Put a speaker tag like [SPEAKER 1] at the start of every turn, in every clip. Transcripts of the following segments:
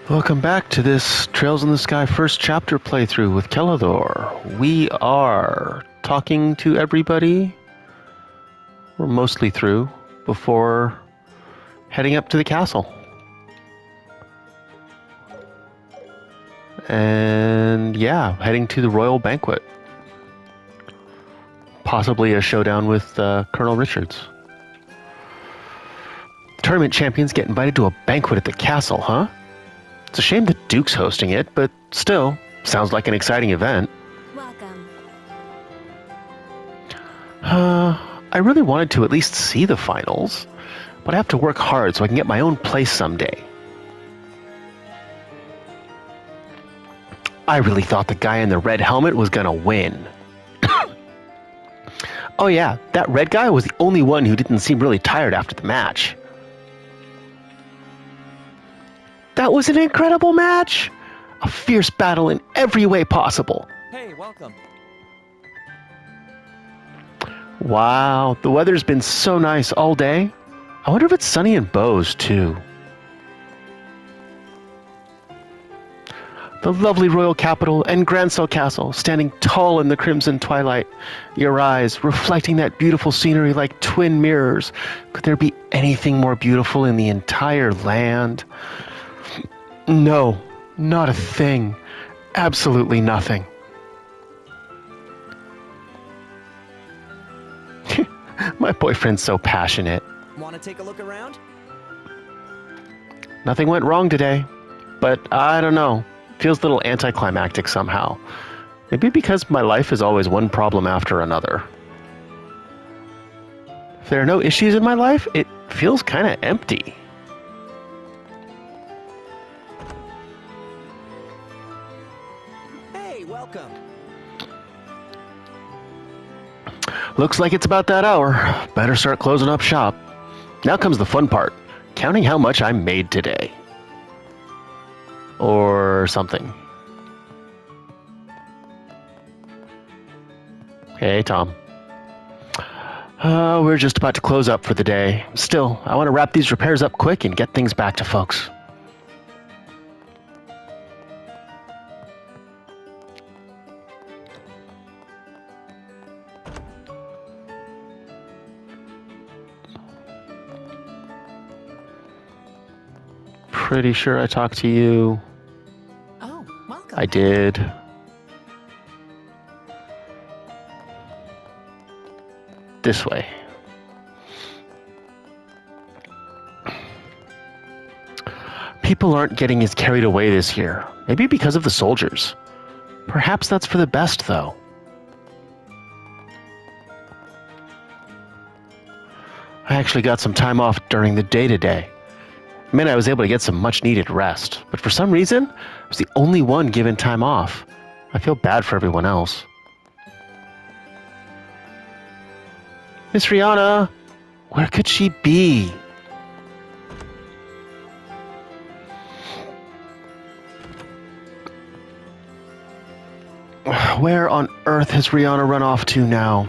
[SPEAKER 1] Welcome back to this Trails in the Sky first chapter playthrough with Kellador. We are talking to everybody. We're mostly through before heading up to the castle. And yeah, heading to the Royal Banquet. Possibly a showdown with Colonel Richards. Tournament champions get invited to a banquet at the castle, huh? It's a shame the Duke's hosting it, but still, sounds like an exciting event.
[SPEAKER 2] Welcome.
[SPEAKER 1] I really wanted to at least see the finals, but I have to work hard so I can get my own place someday. I really thought the guy in the red helmet was gonna win. Oh yeah, that red guy was the only one who didn't seem really tired after the match. That was an incredible match! A fierce battle in every way possible.
[SPEAKER 3] Hey, welcome.
[SPEAKER 1] Wow, the weather's been so nice all day. I wonder if it's sunny in Bose, too. The lovely royal capital and Grancel Castle, standing tall in the crimson twilight. Your eyes reflecting that beautiful scenery like twin mirrors. Could there be anything more beautiful in the entire land? No, not a thing. Absolutely nothing. My boyfriend's so passionate.
[SPEAKER 3] Want to take a look around?
[SPEAKER 1] Nothing went wrong today, but I don't know. Feels a little anticlimactic somehow. Maybe because my life is always one problem after another. If there are no issues in my life, it feels kind of empty.
[SPEAKER 3] Hey, welcome.
[SPEAKER 1] Looks like it's about that hour. Better start closing up shop. Now comes the fun part. Counting how much I made today. Or something. Hey, Tom. We're just about to close up for the day. Still, I want to wrap these repairs up quick and get things back to folks. Pretty sure I talked to you.
[SPEAKER 2] Oh, welcome.
[SPEAKER 1] I did. This way. People aren't getting as carried away this year. Maybe because of the soldiers. Perhaps that's for the best, though. I actually got some time off during the day today. It meant I was able to get some much-needed rest. But for some reason, I was the only one given time off. I feel bad for everyone else. Miss Rihanna, where could she be? Where on earth has Rihanna run off to now?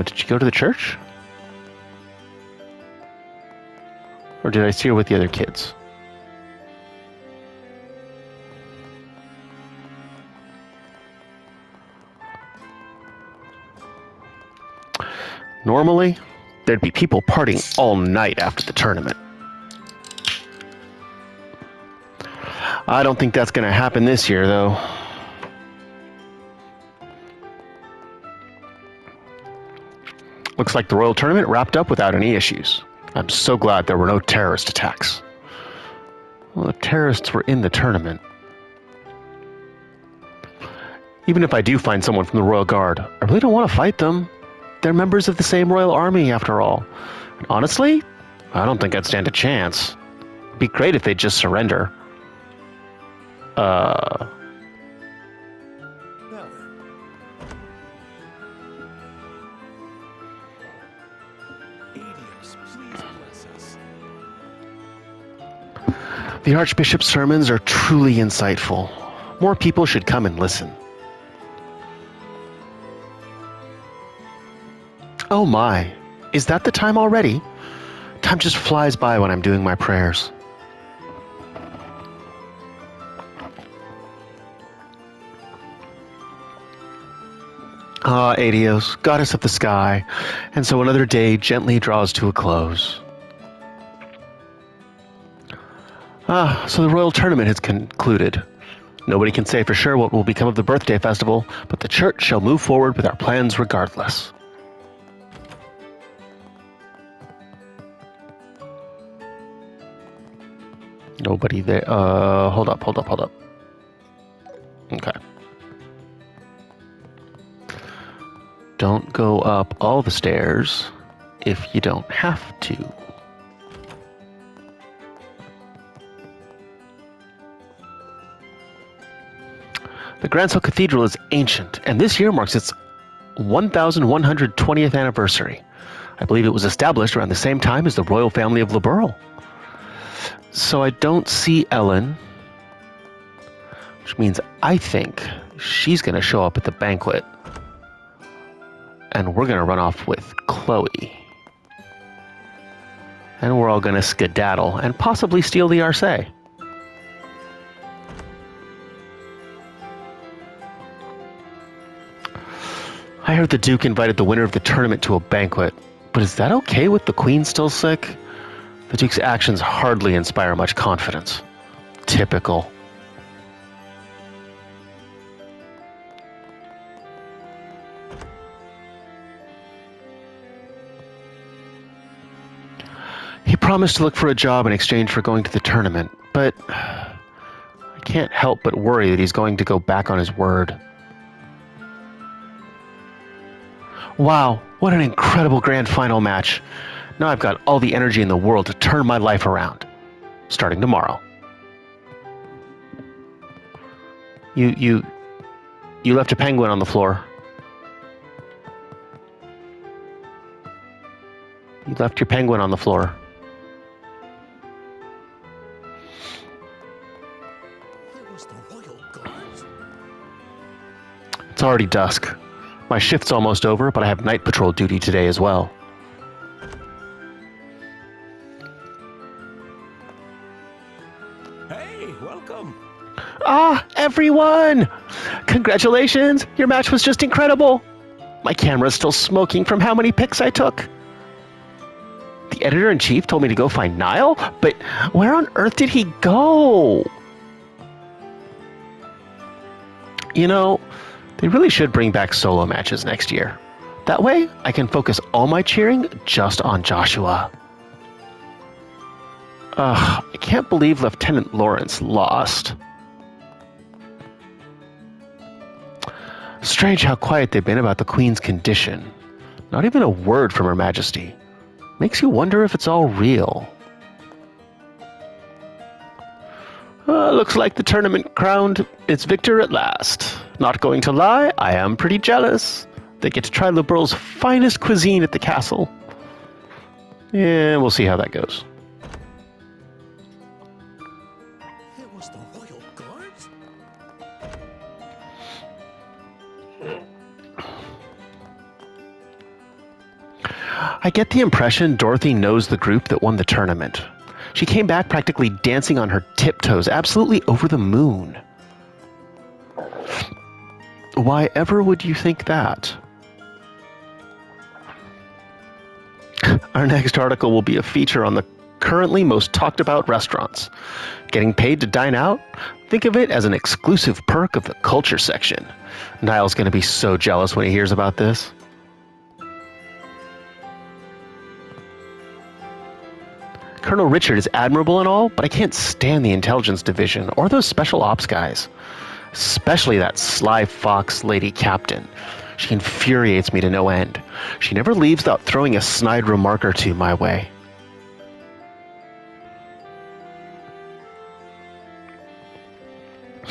[SPEAKER 1] Did she go to the church? Or did I see her with the other kids? Normally, there'd be people partying all night after the tournament. I don't think that's going to happen this year, though. Looks like the Royal Tournament wrapped up without any issues. I'm so glad there were no terrorist attacks. Well, the terrorists were in the tournament. Even if I do find someone from the Royal Guard, I really don't want to fight them. They're members of the same Royal Army, after all. And honestly, I don't think I'd stand a chance. It'd be great if they'd just surrender.
[SPEAKER 3] Now then. Adios, please bless us.
[SPEAKER 1] The Archbishop's sermons are truly insightful. More people should come and listen. Oh my, is that the time already? Time just flies by when I'm doing my prayers. Ah, Adios, goddess of the sky, and so another day gently draws to a close. Ah, so the royal tournament has concluded. Nobody can say for sure what will become of the birthday festival, but the church shall move forward with our plans regardless. Nobody there. Hold up. Okay. Don't go up all the stairs if you don't have to. The Gransell Cathedral is ancient, and this year marks its 1120th anniversary. I believe it was established around the same time as the royal family of Liberl. So I don't see Ellen, which means I think she's going to show up at the banquet. And we're going to run off with Chloe. And we're all going to skedaddle and possibly steal the Arce. I heard the Duke invited the winner of the tournament to a banquet. But is that okay with the Queen still sick? The Duke's actions hardly inspire much confidence. Typical. He promised to look for a job in exchange for going to the tournament, but I can't help but worry that he's going to go back on his word. Wow, what an incredible grand final match. Now I've got all the energy in the world to turn my life around. Starting tomorrow. You left a penguin on the floor. You left your penguin on the floor. It's already dusk. My shift's almost over, but I have night patrol duty today as well.
[SPEAKER 3] Hey, welcome.
[SPEAKER 1] Ah, everyone! Congratulations! Your match was just incredible! My camera's still smoking from how many pics I took. The editor-in-chief told me to go find Niall, but where on earth did he go? You know, they really should bring back solo matches next year. That way, I can focus all my cheering just on Joshua. Ugh, I can't believe Lieutenant Lawrence lost. Strange how quiet they've been about the Queen's condition. Not even a word from Her Majesty. Makes you wonder if it's all real. Looks like the tournament crowned its victor at last. Not going to lie, I am pretty jealous. They get to try Liberl's finest cuisine at the castle. Yeah, we'll see how that goes.
[SPEAKER 3] It was the royal guards?
[SPEAKER 1] I get the impression Dorothy knows the group that won the tournament. She came back practically dancing on her tiptoes, absolutely over the moon. Why ever would you think that? Our next article will be a feature on the currently most talked about restaurants. Getting paid to dine out? Think of it as an exclusive perk of the culture section. Niall's going to be so jealous when he hears about this. Colonel Richard is admirable and all, but I can't stand the intelligence division or those special ops guys. Especially that sly fox lady captain. She infuriates me to no end. She never leaves without throwing a snide remark or two my way.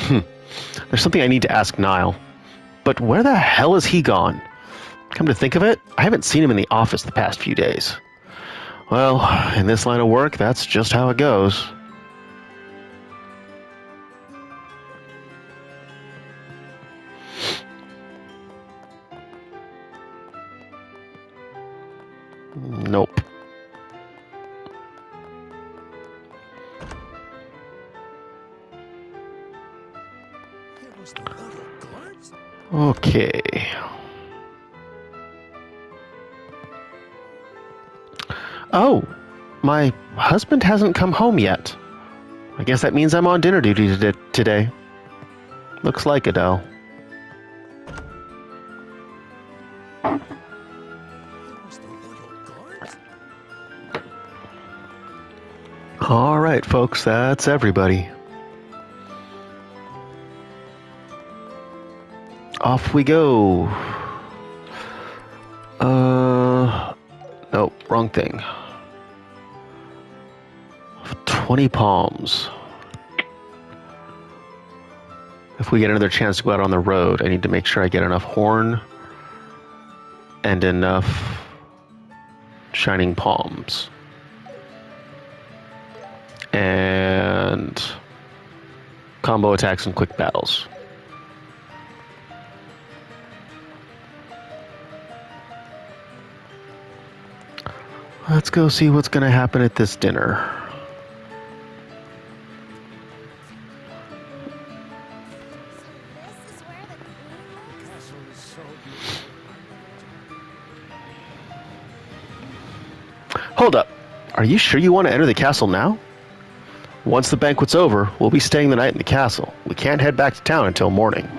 [SPEAKER 1] There's something I need to ask Niall. But where the hell is he gone? Come to think of it, I haven't seen him in the office the past few days. Well, in this line of work, that's just how it goes. Nope.
[SPEAKER 3] was the royal guards?
[SPEAKER 1] Okay. Oh, my husband hasn't come home yet. I guess that means I'm on dinner duty today. Looks like it, though.
[SPEAKER 3] It was the royal guards?
[SPEAKER 1] All right, folks, that's everybody. Off we go. Nope, wrong thing. 20 palms. If we get another chance to go out on the road, I need to make sure I get enough horn and enough shining palms. And combo attacks and quick battles. Let's go see what's going to happen at this dinner.
[SPEAKER 2] This is where the queen lives?
[SPEAKER 3] Castle is so beautiful.
[SPEAKER 1] Hold up. Are you sure you want to enter the castle now? Once the banquet's over, we'll be staying the night in the castle. We can't head back to town until morning.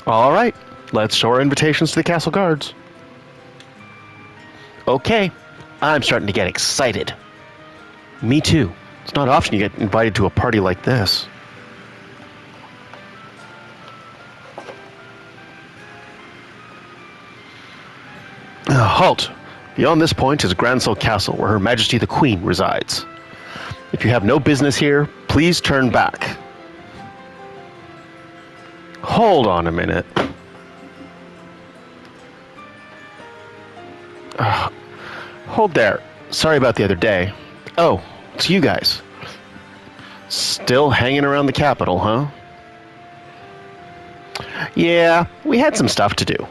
[SPEAKER 1] All right. Let's show our invitations to the castle guards. Okay. I'm starting to get excited. Me too. It's not often you get invited to a party like this. Halt! Beyond this point is Gransel Castle, where Her Majesty the Queen resides. If you have no business here, please turn back. Hold on a minute. Hold there. Sorry about the other day. Oh, it's you guys. Still hanging around the capital, huh? Yeah, we had some stuff to do.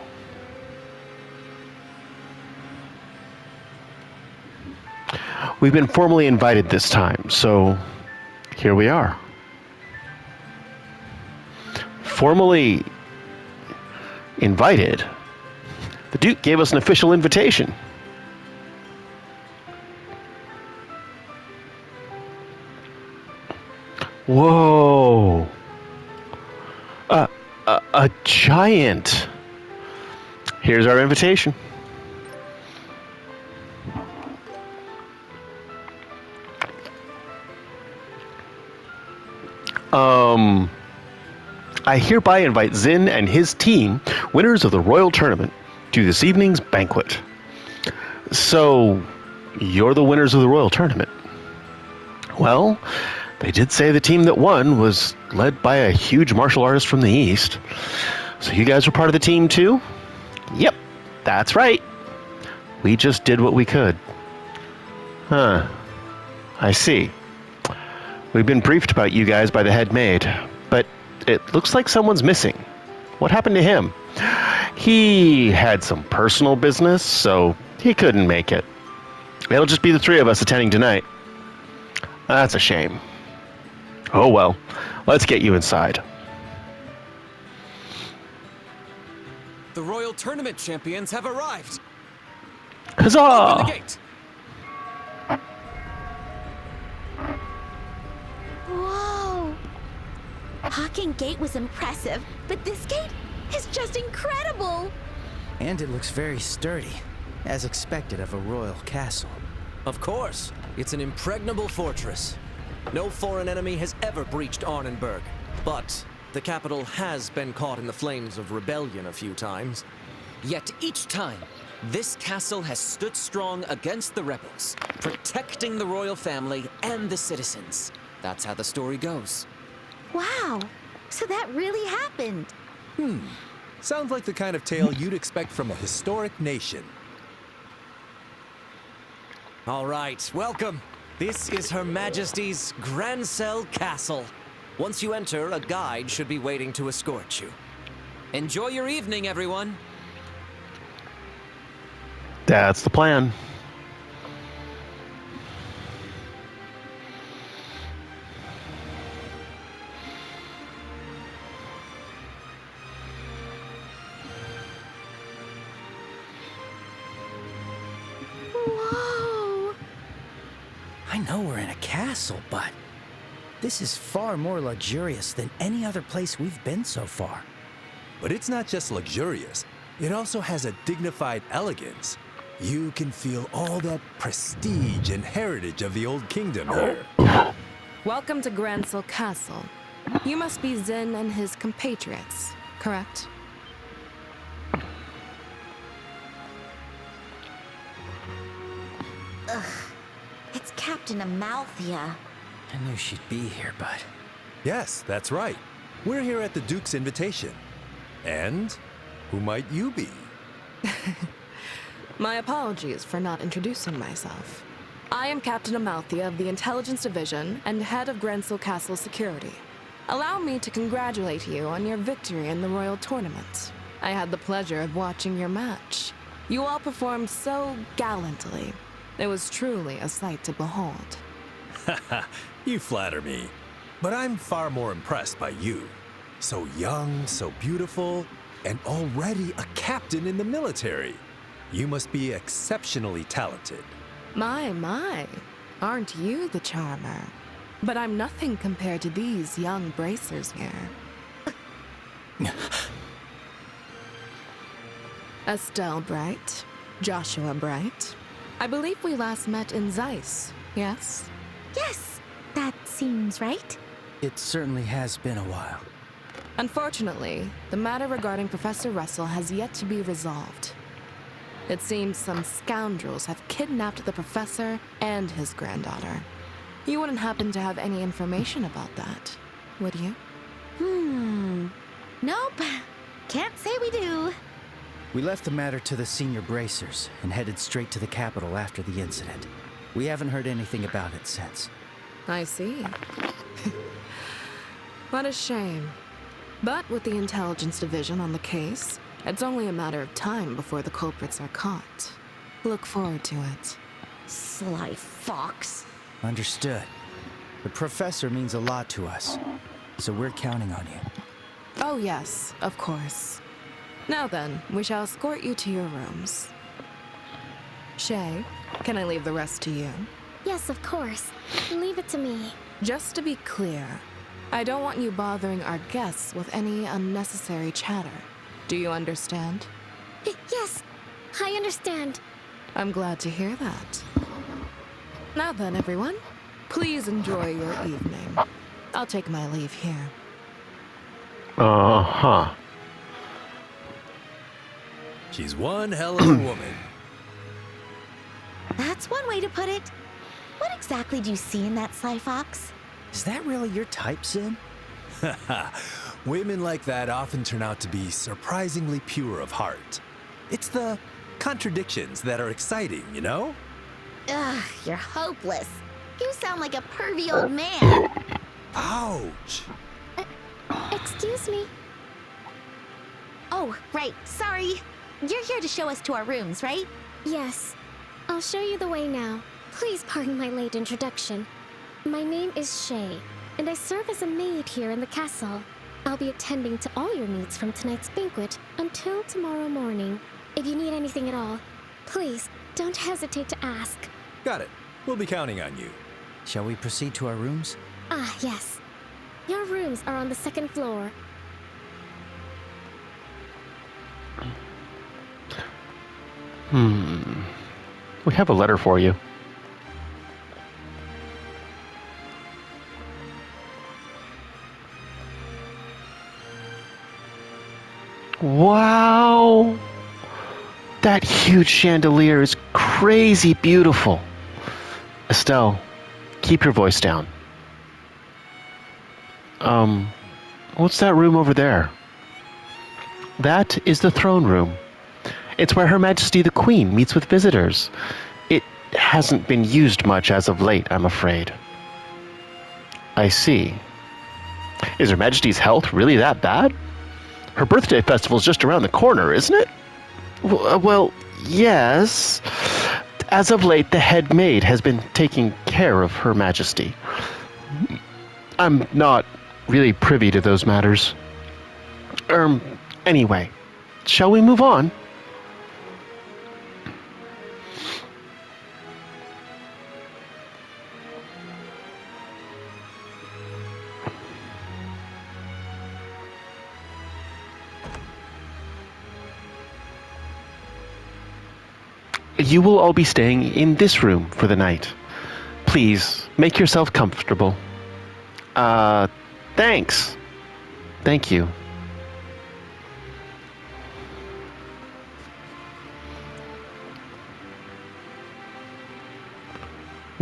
[SPEAKER 1] We've been formally invited this time, so here we are. Formally invited? The Duke gave us an official invitation. Whoa. A giant. Here's our invitation. I hereby invite Zin and his team, winners of the Royal Tournament, to this evening's banquet. So, you're the winners of the Royal Tournament. Well, they did say the team that won was led by a huge martial artist from the East. So you guys were part of the team too? Yep, that's right. We just did what we could. Huh. I see. We've been briefed about you guys by the head maid, but it looks like someone's missing. What happened to him? He had some personal business, so he couldn't make it. It'll just be the three of us attending tonight. That's a shame. Oh well, let's get you inside.
[SPEAKER 4] The Royal Tournament champions have arrived.
[SPEAKER 1] Huzzah!
[SPEAKER 4] Open the gate.
[SPEAKER 2] Whoa! Hawking Gate was impressive, but this gate is just incredible!
[SPEAKER 5] And it looks very sturdy, as expected of a royal castle.
[SPEAKER 4] Of course, it's an impregnable fortress. No foreign enemy has ever breached Arnhenberg, but the capital has been caught in the flames of rebellion a few times. Yet each time, this castle has stood strong against the rebels, protecting the royal family and the citizens. That's how the story goes.
[SPEAKER 2] Wow! So that really happened!
[SPEAKER 6] Sounds like the kind of tale you'd expect from a historic nation.
[SPEAKER 4] All right, welcome. This is Her Majesty's Gransel Castle. Once you enter, a guide should be waiting to escort you. Enjoy your evening, everyone.
[SPEAKER 1] That's the plan.
[SPEAKER 5] I know we're in a castle, but this is far more luxurious than any other place we've been so far.
[SPEAKER 6] But it's not just luxurious, it also has a dignified elegance. You can feel all that prestige and heritage of the old kingdom here.
[SPEAKER 7] Welcome to Gransel Castle. You must be Zen and his compatriots, correct?
[SPEAKER 2] It's Captain Amalthea.
[SPEAKER 5] I knew she'd be here, but
[SPEAKER 6] Yes, that's right. We're here at the Duke's invitation. And who might you be?
[SPEAKER 7] My apologies for not introducing myself. I am Captain Amalthea of the Intelligence Division and head of Gransel Castle Security. Allow me to congratulate you on your victory in the Royal Tournament. I had the pleasure of watching your match. You all performed so gallantly. It was truly a sight to behold.
[SPEAKER 6] You flatter me. But I'm far more impressed by you. So young, so beautiful, and already a captain in the military. You must be exceptionally talented.
[SPEAKER 7] My, aren't you the charmer? But I'm nothing compared to these young bracers here. Estelle Bright, Joshua Bright. I believe we last met in Zeiss, yes?
[SPEAKER 2] Yes, that seems right.
[SPEAKER 5] it certainly has been a while.
[SPEAKER 7] Unfortunately, the matter regarding Professor Russell has yet to be resolved. It seems some scoundrels have kidnapped the professor and his granddaughter. You wouldn't happen to have any information about that, would you?
[SPEAKER 2] Nope. Can't say we do.
[SPEAKER 5] We left the matter to the senior bracers and headed straight to the capital after the incident. We haven't heard anything about it since.
[SPEAKER 7] I see. What a shame. But with the Intelligence Division on the case, it's only a matter of time before the culprits are caught. Look forward to it.
[SPEAKER 2] Sly fox.
[SPEAKER 5] Understood. The professor means a lot to us, so we're counting on you.
[SPEAKER 7] Oh yes, of course. Now then, we shall escort you to your rooms. Shay, can I leave the rest to you?
[SPEAKER 8] Yes, of course. Leave it to me.
[SPEAKER 7] Just to be clear, I don't want you bothering our guests with any unnecessary chatter. Do you understand?
[SPEAKER 8] Yes, I understand.
[SPEAKER 7] I'm glad to hear that. Now then, everyone, please enjoy your evening. I'll take my leave here.
[SPEAKER 1] Uh-huh.
[SPEAKER 6] She's one hell of a woman.
[SPEAKER 2] That's one way to put it. What exactly do you see in that sly fox?
[SPEAKER 5] Is that really your type, Sin?
[SPEAKER 6] Women like that often turn out to be surprisingly pure of heart. It's the contradictions that are exciting, you know?
[SPEAKER 2] Ugh, you're hopeless. You sound like a pervy old man.
[SPEAKER 6] Ouch!
[SPEAKER 8] Excuse me.
[SPEAKER 2] Oh, right. Sorry. You're here to show us to our rooms, right?
[SPEAKER 8] Yes. I'll show you the way now. Please pardon my late introduction. My name is Shay, and I serve as a maid here in the castle. I'll be attending to all your needs from tonight's banquet until tomorrow morning. If you need anything at all, please don't hesitate to ask.
[SPEAKER 6] Got it. We'll be counting on you.
[SPEAKER 5] Shall we proceed to our rooms?
[SPEAKER 8] Ah, yes. Your rooms are on the second floor.
[SPEAKER 1] We have a letter for you. Wow! That huge chandelier is crazy beautiful. Estelle, keep your voice down. What's that room over there? That is the throne room. It's where Her Majesty the Queen meets with visitors. It hasn't been used much as of late, I'm afraid. I see. Is Her Majesty's health really that bad? Her birthday festival's just around the corner, isn't it? Well, yes. As of late, the head maid has been taking care of Her Majesty. I'm not really privy to those matters. Anyway, shall we move on? you will all be staying in this room for the night. Please, make yourself comfortable. Thanks. Thank you.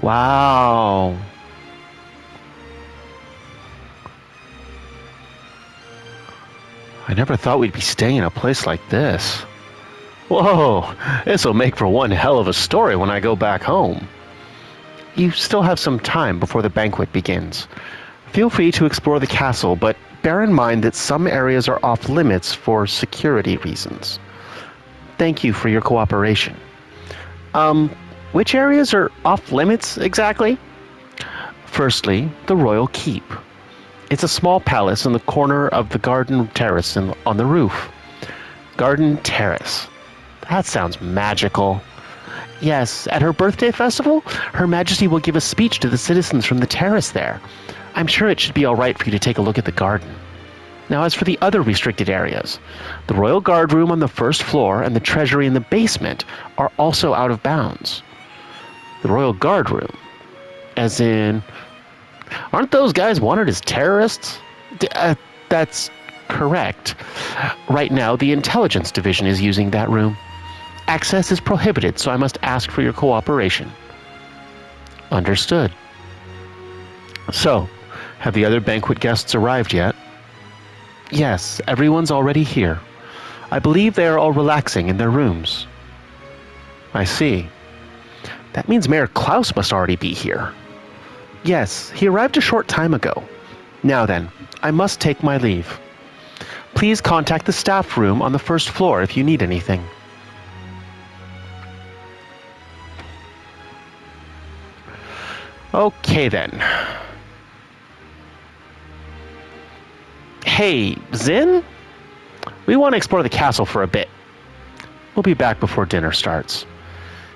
[SPEAKER 1] Wow. I never thought we'd be staying in a place like this. Whoa, this'll make for one hell of a story when I go back home. You still have some time before the banquet begins. Feel free to explore the castle, but bear in mind that some areas are off limits for security reasons. Thank you for your cooperation. Which areas are off limits exactly? Firstly, the Royal Keep. It's a small palace in the corner of the garden terrace on the roof. Garden Terrace. That sounds magical. Yes, at her birthday festival, Her Majesty will give a speech to the citizens from the terrace there. I'm sure it should be all right for you to take a look at the garden. Now, as for the other restricted areas, the Royal Guard Room on the first floor and the Treasury in the basement are also out of bounds. The Royal Guard Room, as in, aren't those guys wanted as terrorists? That's correct. Right now, the Intelligence Division is using that room. Access is prohibited, so I must ask for your cooperation. Understood. So, have the other banquet guests arrived yet? Yes, everyone's already here. I believe they are all relaxing in their rooms. I see. That means Mayor Klaus must already be here. Yes, he arrived a short time ago. Now then, I must take my leave. Please contact the staff room on the first floor if you need anything. Okay then. Hey, Zin? We want to explore the castle for a bit. We'll be back before dinner starts.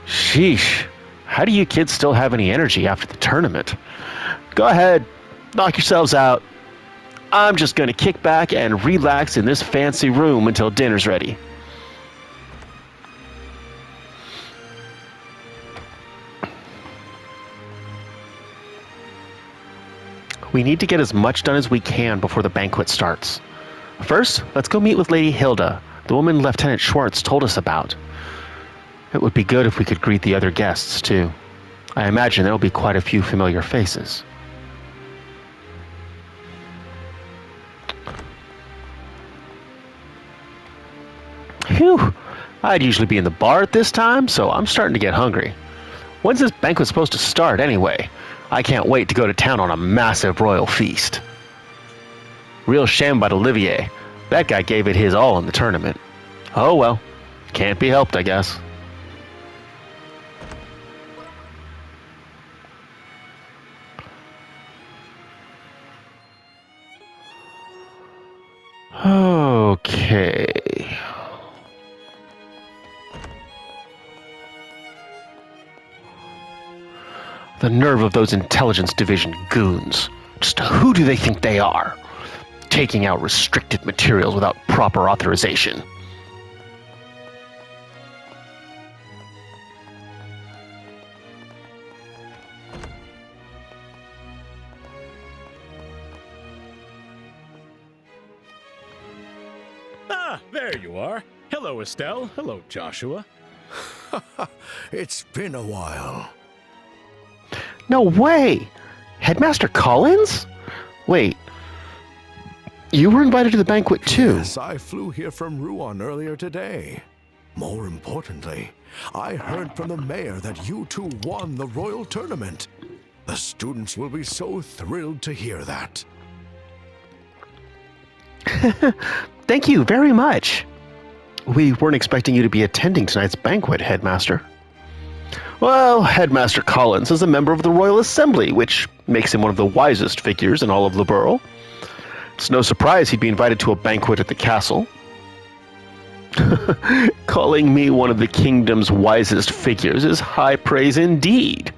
[SPEAKER 1] Sheesh. How do you kids still have any energy after the tournament? Go ahead. Knock yourselves out. I'm just going to kick back and relax in this fancy room until dinner's ready. We need to get as much done as we can before the banquet starts. First, let's go meet with Lady Hilda, the woman Lieutenant Schwartz told us about. It would be good if we could greet the other guests, too. I imagine there will be quite a few familiar faces. Phew! I'd usually be in the bar at this time, so I'm starting to get hungry. When's this banquet supposed to start, anyway? I can't wait to go to town on a massive royal feast. Real shame about Olivier. That guy gave it his all in the tournament. Oh well, can't be helped, I guess. Okay. The nerve of those Intelligence Division goons. Just who do they think they are? Taking out restricted materials without proper authorization.
[SPEAKER 9] Ah, there you are. Hello, Estelle. Hello, Joshua.
[SPEAKER 3] It's been a while.
[SPEAKER 1] No way! Headmaster Collins? Wait, you were invited to the banquet too?
[SPEAKER 3] Yes, I flew here from Rouen earlier today. More importantly, I heard from the mayor that you two won the royal tournament. The students will be so thrilled to hear that.
[SPEAKER 1] Thank you very much. We weren't expecting you to be attending tonight's banquet, Headmaster. Well, Headmaster Collins is a member of the Royal Assembly, which makes him one of the wisest figures in all of Liberl. It's no surprise he'd be invited to a banquet at the castle. Calling me one of the kingdom's wisest figures is high praise indeed.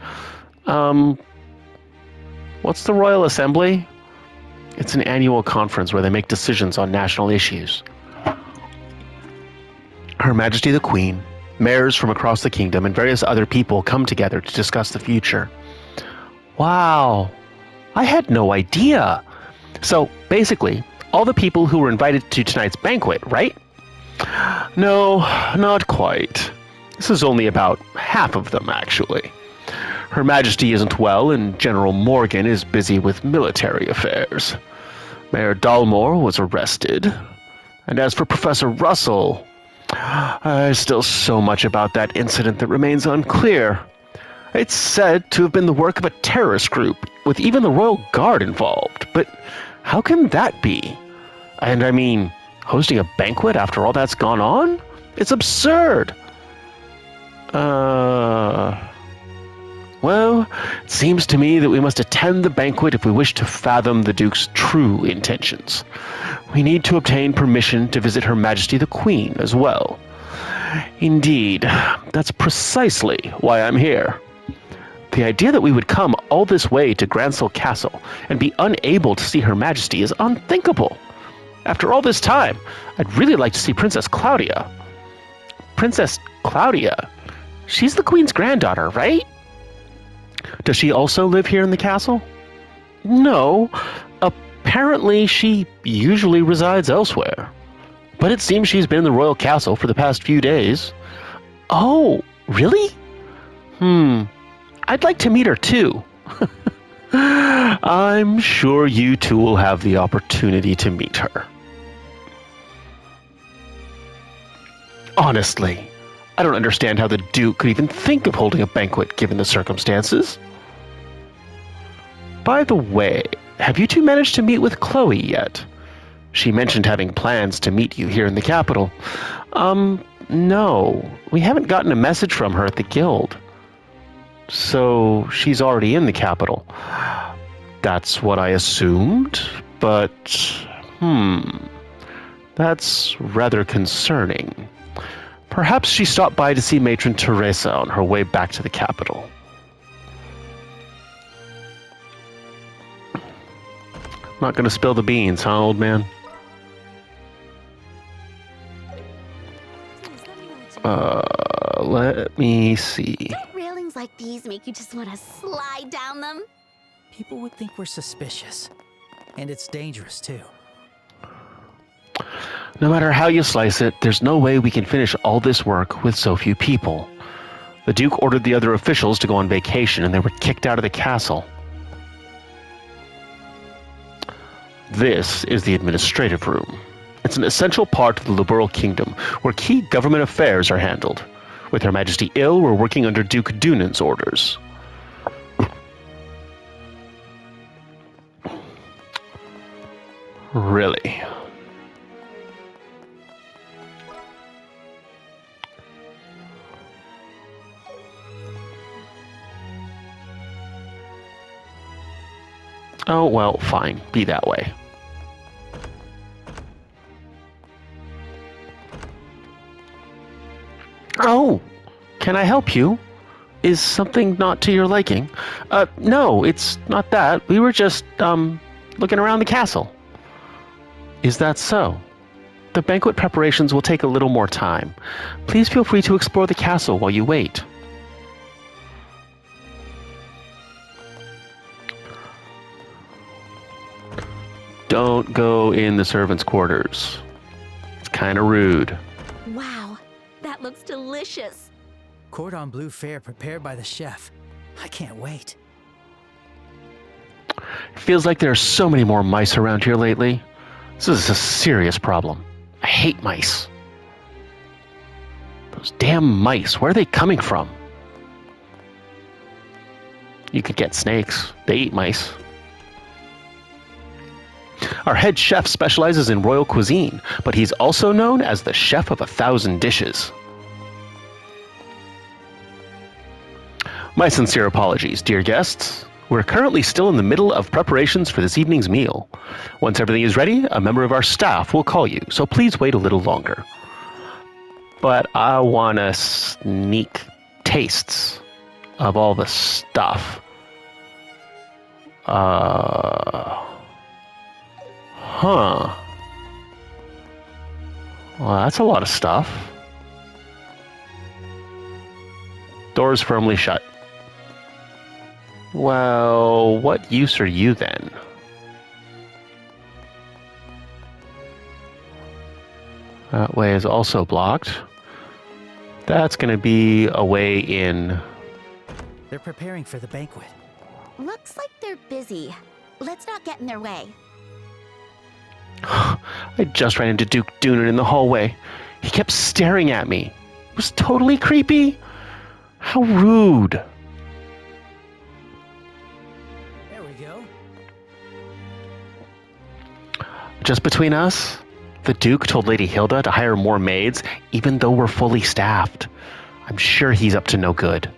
[SPEAKER 1] What's the Royal Assembly? It's an annual conference where they make decisions on national issues. Her Majesty the Queen, Mayors from across the kingdom and various other people come together to discuss the future. Wow, I had no idea. So basically, all the people who were invited to tonight's banquet, right? No, not quite. This is only about half of them, actually. Her Majesty isn't well, and General Morgan is busy with military affairs. Mayor Dalmore was arrested. And as for Professor Russell, there's still so much about that incident that remains unclear. It's said to have been the work of a terrorist group, with even the Royal Guard involved. But how can that be? And I mean, hosting a banquet after all that's gone on? It's absurd! Well, it seems to me that we must attend the banquet if we wish to fathom the Duke's true intentions. We need to obtain permission to visit Her Majesty the Queen as well. Indeed, that's precisely why I'm here. The idea that we would come all this way to Gransel Castle and be unable to see Her Majesty is unthinkable. After all this time, I'd really like to see Princess Claudia. Princess Claudia? She's the Queen's granddaughter, right? Does she also live here in the castle? No. Apparently, she usually resides elsewhere. But it seems she's been in the royal castle for the past few days. Oh, really? I'd like to meet her too. I'm sure you two will have the opportunity to meet her. Honestly, I don't understand how the Duke could even think of holding a banquet given the circumstances. By the way, have you two managed to meet with Chloe yet? She mentioned having plans to meet you here in the capital. No, we haven't gotten a message from her at the guild. So she's already in the capital. That's what I assumed, but that's rather concerning. Perhaps she stopped by to see Matron Teresa on her way back to the capital. Not gonna spill the beans, huh, old man? Let me see.
[SPEAKER 2] Don't railings like these make you just want to slide down them?
[SPEAKER 5] People would think we're suspicious. And it's dangerous, too.
[SPEAKER 1] No matter how you slice it, there's no way we can finish all this work with so few people. The Duke ordered the other officials to go on vacation, and they were kicked out of the castle. This is the administrative room. It's an essential part of the Liberal Kingdom, where key government affairs are handled. With Her Majesty ill, we're working under Duke Dunan's orders. Really? Oh, well, fine. Be that way. Oh, can I help you? Is something not to your liking? No, it's not that. We were just, looking around the castle. Is that so? The banquet preparations will take a little more time. Please feel free to explore the castle while you wait. Don't go in the servants' quarters. It's kind of rude.
[SPEAKER 2] Wow, that looks delicious.
[SPEAKER 5] Cordon bleu fare prepared by the chef. I can't wait.
[SPEAKER 1] It feels like there are so many more mice around here lately. This is a serious problem. I hate mice. Those damn mice, where are they coming from? You could get snakes. They eat mice. Our head chef specializes in royal cuisine, but he's also known as the chef of 1,000 dishes. My sincere apologies, dear guests. We're currently still in the middle of preparations for this evening's meal. Once everything is ready, a member of our staff will call you, so please wait a little longer. But I want to sneak tastes of all the stuff. Well, that's a lot of stuff. Doors firmly shut. Well, what use are you then? That way is also blocked. That's going to be a way in.
[SPEAKER 5] They're preparing for the banquet.
[SPEAKER 2] Looks like they're busy. Let's not get in their way.
[SPEAKER 1] I just ran into Duke Doonan in the hallway. He kept staring at me. It was totally creepy. How rude.
[SPEAKER 5] There we go.
[SPEAKER 1] Just between us, the Duke told Lady Hilda to hire more maids, even though we're fully staffed. I'm sure he's up to no good.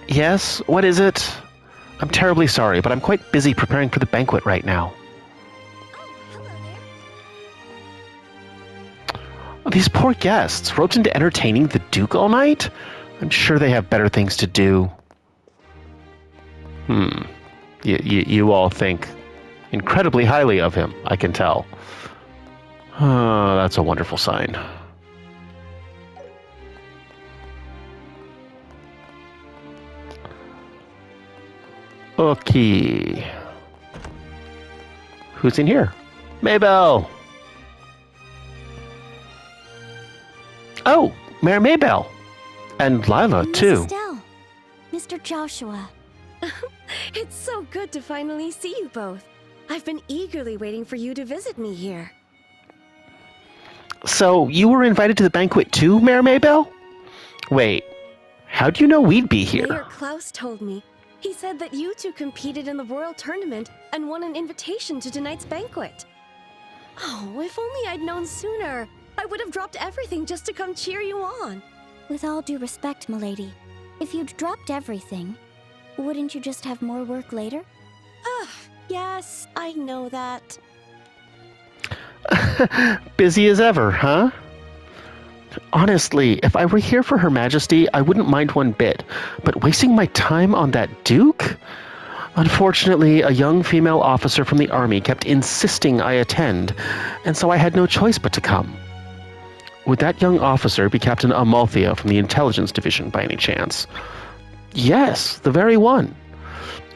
[SPEAKER 1] Yes, what is it? I'm terribly sorry, but I'm quite busy preparing for the banquet right now.
[SPEAKER 2] Oh, hello there.
[SPEAKER 1] These poor guests, roped into entertaining the Duke all night? I'm sure they have better things to do. You all think incredibly highly of him, I can tell. Oh, that's a wonderful sign. Okay. Who's in here? Maybell! Oh, Mayor Maybell! And Lila, too.
[SPEAKER 2] Estelle, Mr. Joshua.
[SPEAKER 10] It's so good to finally see you both. I've been eagerly waiting for you to visit me here.
[SPEAKER 1] So, you were invited to the banquet too, Mayor Maybell? Wait, how'd you know we'd be here?
[SPEAKER 10] Mayor Klaus told me. He said that you two competed in the Royal Tournament and won an invitation to tonight's banquet. Oh, if only I'd known sooner. I would have dropped everything just to come cheer you on.
[SPEAKER 2] With all due respect, milady, if you'd dropped everything, wouldn't you just have more work later?
[SPEAKER 10] Yes, I know that.
[SPEAKER 1] Busy as ever, huh? Honestly, if I were here for Her Majesty, I wouldn't mind one bit. But wasting my time on that Duke? Unfortunately, a young female officer from the army kept insisting I attend, and so I had no choice but to come. Would that young officer be Captain Amalthea from the Intelligence Division by any chance? Yes, the very one.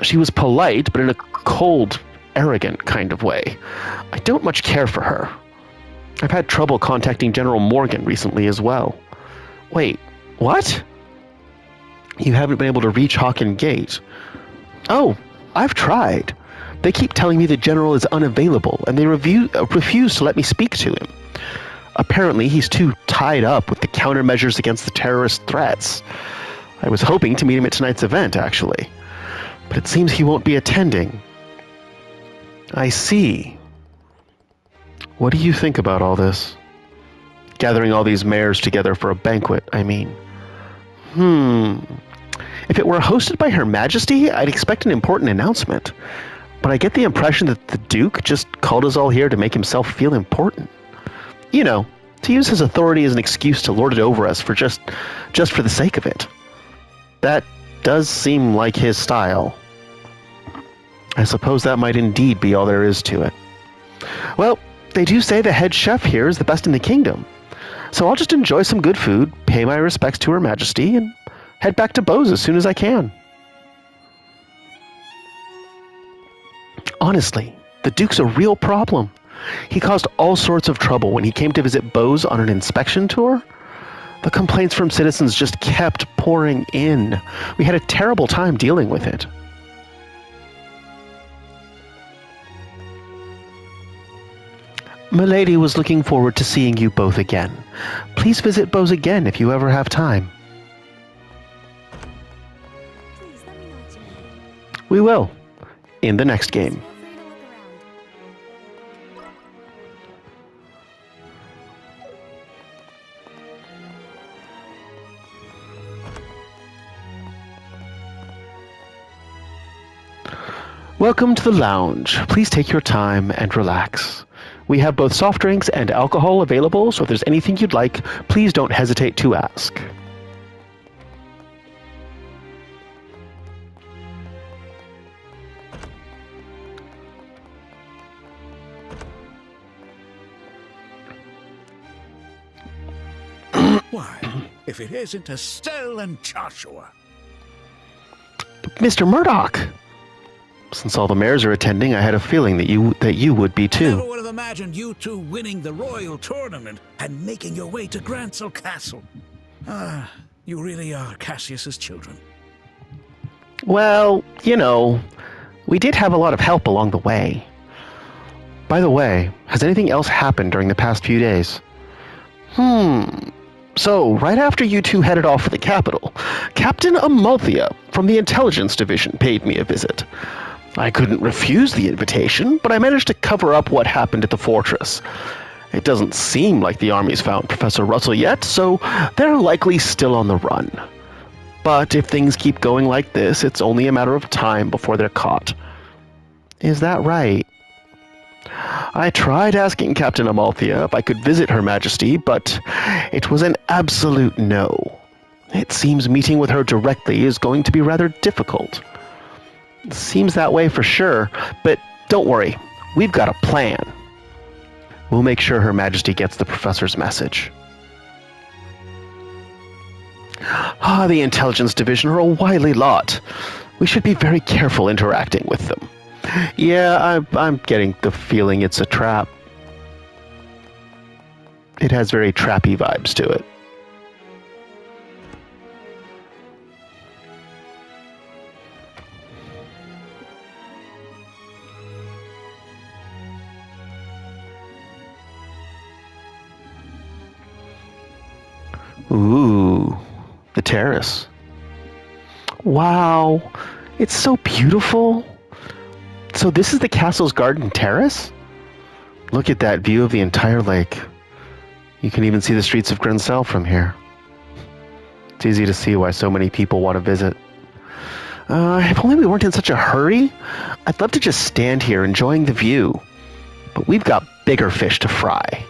[SPEAKER 1] She was polite, but in a cold, arrogant kind of way. I don't much care for her. I've had trouble contacting General Morgan recently as well. Wait, what? You haven't been able to reach Hawken Gate? Oh, I've tried. They keep telling me the General is unavailable, and they refuse to let me speak to him. Apparently, he's too tied up with the countermeasures against the terrorist threats. I was hoping to meet him at tonight's event, actually. But it seems he won't be attending. I see. What do you think about all this? Gathering all these mayors together for a banquet, I mean. If it were hosted by Her Majesty, I'd expect an important announcement. But I get the impression that the Duke just called us all here to make himself feel important. You know, to use his authority as an excuse to lord it over us for just for the sake of it. That does seem like his style. I suppose that might indeed be all there is to it. Well, they do say the head chef here is the best in the kingdom. So I'll just enjoy some good food, pay my respects to Her Majesty, and head back to Bose as soon as I can. Honestly, the Duke's a real problem. He caused all sorts of trouble when he came to visit Bose on an inspection tour. The complaints from citizens just kept pouring in. We had a terrible time dealing with it. Milady was looking forward to seeing you both again. Please visit Bose again if you ever have time.
[SPEAKER 2] Please let me know what you need.
[SPEAKER 1] We will, in the next game.
[SPEAKER 2] Feel free to look around.
[SPEAKER 1] Welcome to the lounge. Please take your time and relax. We have both soft drinks and alcohol available, so if there's anything you'd like, please don't hesitate to ask.
[SPEAKER 11] Why, if it isn't Estelle and Joshua.
[SPEAKER 1] Mr. Murdoch! Since all the mayors are attending, I had a feeling that you would be too.
[SPEAKER 11] Never would have imagined you two winning the royal tournament and making your way to Grancel Castle. Ah, you really are Cassius's children.
[SPEAKER 1] Well, you know, we did have a lot of help along the way. By the way, has anything else happened during the past few days? So, right after you two headed off for the capital, Captain Amalthea from the Intelligence Division paid me a visit. I couldn't refuse the invitation, but I managed to cover up what happened at the fortress. It doesn't seem like the army's found Professor Russell yet, so they're likely still on the run. But if things keep going like this, it's only a matter of time before they're caught. Is that right? I tried asking Captain Amalthea if I could visit Her Majesty, but it was an absolute no. It seems meeting with her directly is going to be rather difficult. Seems that way for sure, but don't worry, we've got a plan. We'll make sure Her Majesty gets the professor's message. The Intelligence Division are a wily lot. We should be very careful interacting with them. Yeah, I'm getting the feeling it's a trap. It has very trappy vibes to it. Ooh, the terrace. Wow, it's so beautiful. So this is the castle's garden terrace? Look at that view of the entire lake. You can even see the streets of Grancel from here. It's easy to see why so many people want to visit. If only we weren't in such a hurry, I'd love to just stand here enjoying the view. But we've got bigger fish to fry.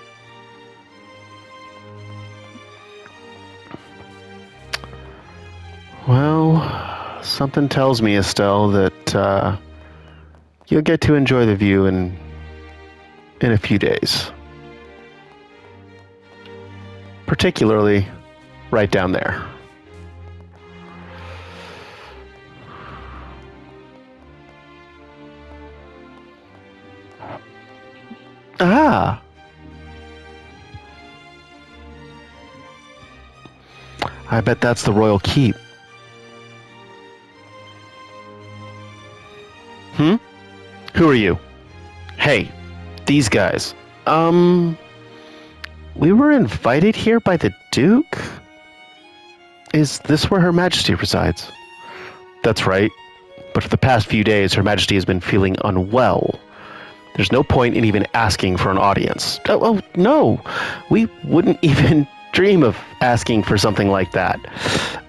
[SPEAKER 1] Well, something tells me, Estelle, that you'll get to enjoy the view in a few days. Particularly right down there. Ah! I bet that's the royal keep. Who are you? Hey, these guys. We were invited here by the Duke? Is this where Her Majesty resides? That's right. But for the past few days, Her Majesty has been feeling unwell. There's no point in even asking for an audience. Oh, no. We wouldn't even dream of asking for something like that.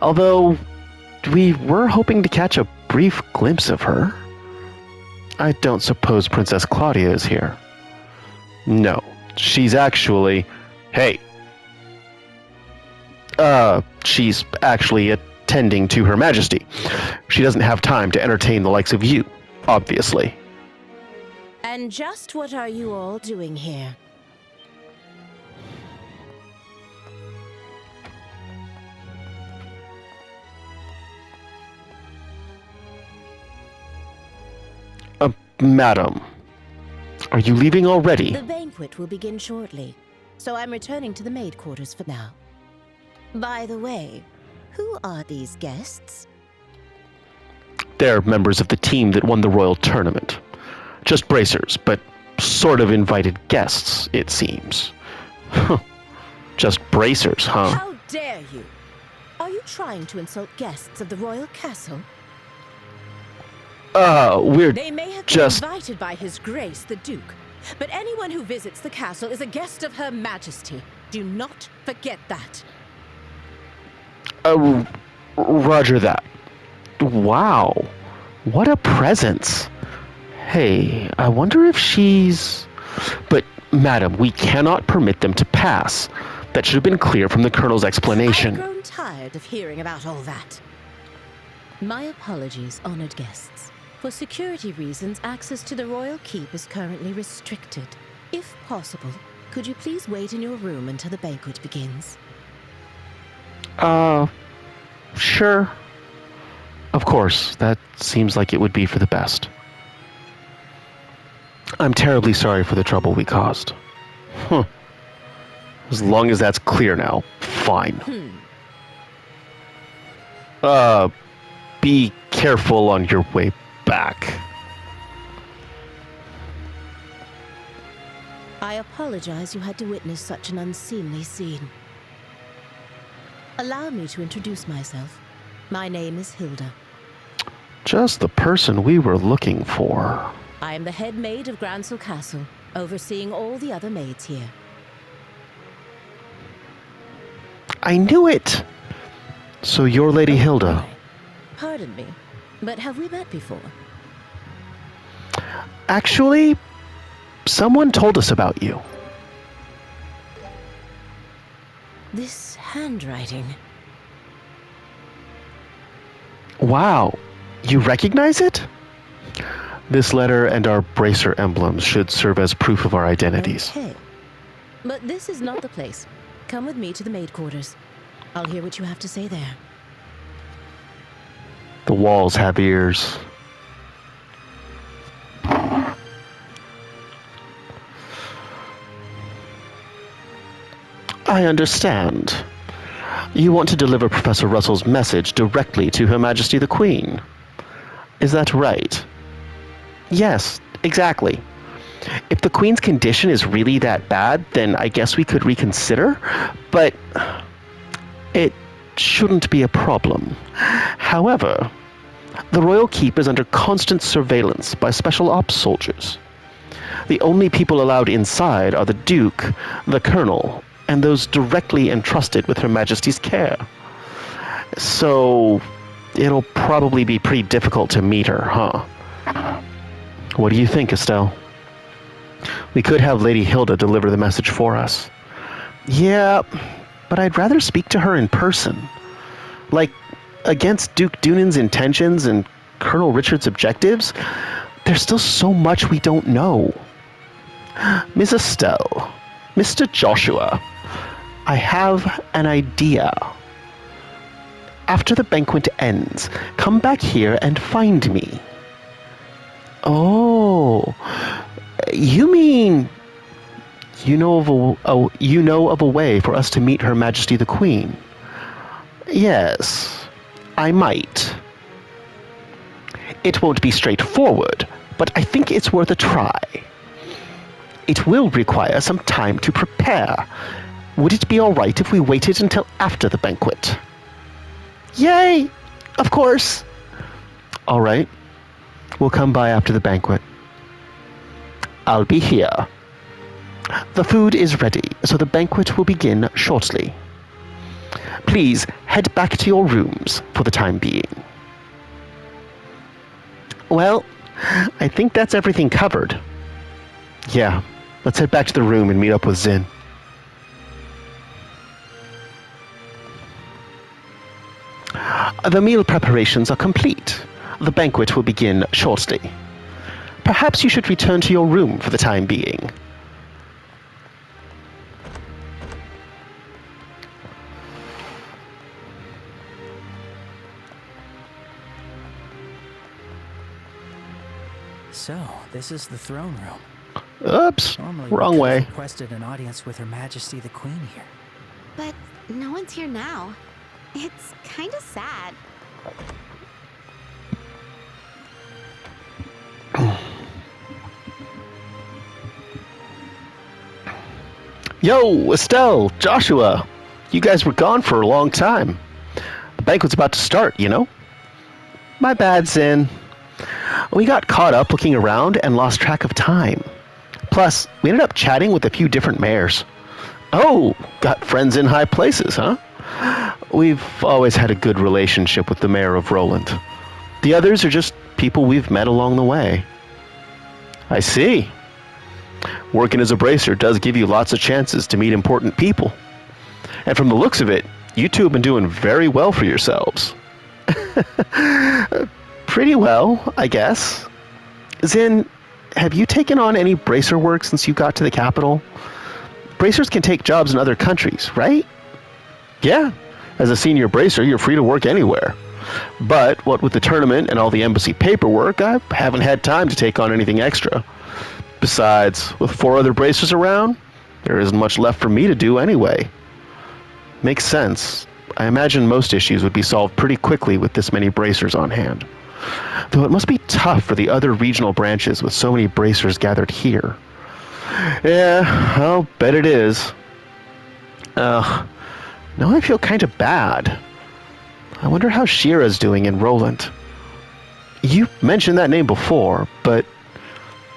[SPEAKER 1] Although, we were hoping to catch a brief glimpse of her. I don't suppose Princess Claudia is here. No, she's actually... Hey. She's actually attending to Her Majesty. She doesn't have time to entertain the likes of you, obviously.
[SPEAKER 12] And just what are you all doing here?
[SPEAKER 1] Madam, are you leaving already?
[SPEAKER 12] The banquet will begin shortly, so I'm returning to the maid quarters for now. By the way, who are these guests?
[SPEAKER 1] They're members of the team that won the royal tournament. Just bracers, but sort of invited guests, it seems. Just bracers, huh?
[SPEAKER 12] How dare you! Are you trying to insult guests of the royal castle?
[SPEAKER 1] We're
[SPEAKER 12] They may have
[SPEAKER 1] just...
[SPEAKER 12] been invited by His Grace, the Duke, but anyone who visits the castle is a guest of Her Majesty. Do not forget that.
[SPEAKER 1] Roger that. Wow, what a presence. Hey, I wonder if she's... But, madam, we cannot permit them to pass. That should have been clear from the Colonel's explanation.
[SPEAKER 12] I've grown tired of hearing about all that. My apologies, honored guests. For security reasons, access to the royal keep is currently restricted. If possible, could you please wait in your room until the banquet begins?
[SPEAKER 1] Sure. Of course, that seems like it would be for the best. I'm terribly sorry for the trouble we caused. Huh. As long as that's clear now, fine. Be careful on your way back.
[SPEAKER 12] I apologize you had to witness such an unseemly scene. Allow me to introduce myself. My name is Hilda.
[SPEAKER 1] Just the person we were looking for.
[SPEAKER 12] I am the head maid of Gransel Castle, overseeing all the other maids here.
[SPEAKER 1] I knew it! So you're Lady Hilda.
[SPEAKER 12] Pardon me, but have we met before?
[SPEAKER 1] Actually, someone told us about you.
[SPEAKER 12] This handwriting.
[SPEAKER 1] Wow, you recognize it? This letter and our bracer emblems should serve as proof of our identities.
[SPEAKER 12] Okay. But this is not the place. Come with me to the maid quarters. I'll hear what you have to say there.
[SPEAKER 1] The walls have ears. I understand. You want to deliver Professor Russell's message directly to Her Majesty the Queen. Is that right? Yes, exactly. If the Queen's condition is really that bad, then I guess we could reconsider, but it shouldn't be a problem. However, the Royal Keep is under constant surveillance by Special Ops soldiers. The only people allowed inside are the Duke, the Colonel, and those directly entrusted with Her Majesty's care. So, it'll probably be pretty difficult to meet her, huh? What do you think, Estelle? We could have Lady Hilda deliver the message for us. Yeah, but I'd rather speak to her in person. Like, against Duke Dunan's intentions and Colonel Richard's objectives, there's still so much we don't know. Miss Estelle, Mr. Joshua, I have an idea. After the banquet ends, come back here and find me. Oh, you mean you know of a way for us to meet Her Majesty the Queen? Yes, I might. It won't be straightforward, but I think it's worth a try. It will require some time to prepare. Would it be all right if we waited until after the banquet? Yay! Of course! All right. We'll come by after the banquet. I'll be here. The food is ready, so the banquet will begin shortly. Please head back to your rooms for the time being. Well, I think that's everything covered. Yeah, let's head back to the room and meet up with Zin. The meal preparations are complete. The banquet will begin shortly. Perhaps you should return to your room for the time being.
[SPEAKER 5] So, this is the throne room.
[SPEAKER 1] Oops,
[SPEAKER 5] Normally
[SPEAKER 1] wrong way.
[SPEAKER 5] Requested an audience with Her Majesty the Queen here.
[SPEAKER 2] But no one's here now. It's kind of sad.
[SPEAKER 1] Yo, Estelle, Joshua, you guys were gone for a long time. The banquet's about to start, you know? My bad, Zin. We got caught up looking around and lost track of time. Plus, we ended up chatting with a few different mayors. Oh, got friends in high places, huh? We've always had a good relationship with the mayor of Roland. The others are just people we've met along the way. I see. Working as a bracer does give you lots of chances to meet important people. And from the looks of it, you two have been doing very well for yourselves. Pretty well, I guess. Zin, have you taken on any bracer work since you got to the capital? Bracers can take jobs in other countries, right? Yeah, As a senior bracer, you're free to work anywhere. But what with the tournament and all the embassy paperwork, I haven't had time to take on anything extra. Besides, with 4 other bracers around, there isn't much left for me to do anyway. Makes sense. I imagine most issues would be solved pretty quickly with this many bracers on hand. Though it must be tough for the other regional branches with so many bracers gathered here. Yeah, I'll bet it is. Now I feel kind of bad. I wonder how Shira's doing in Roland. You mentioned that name before, but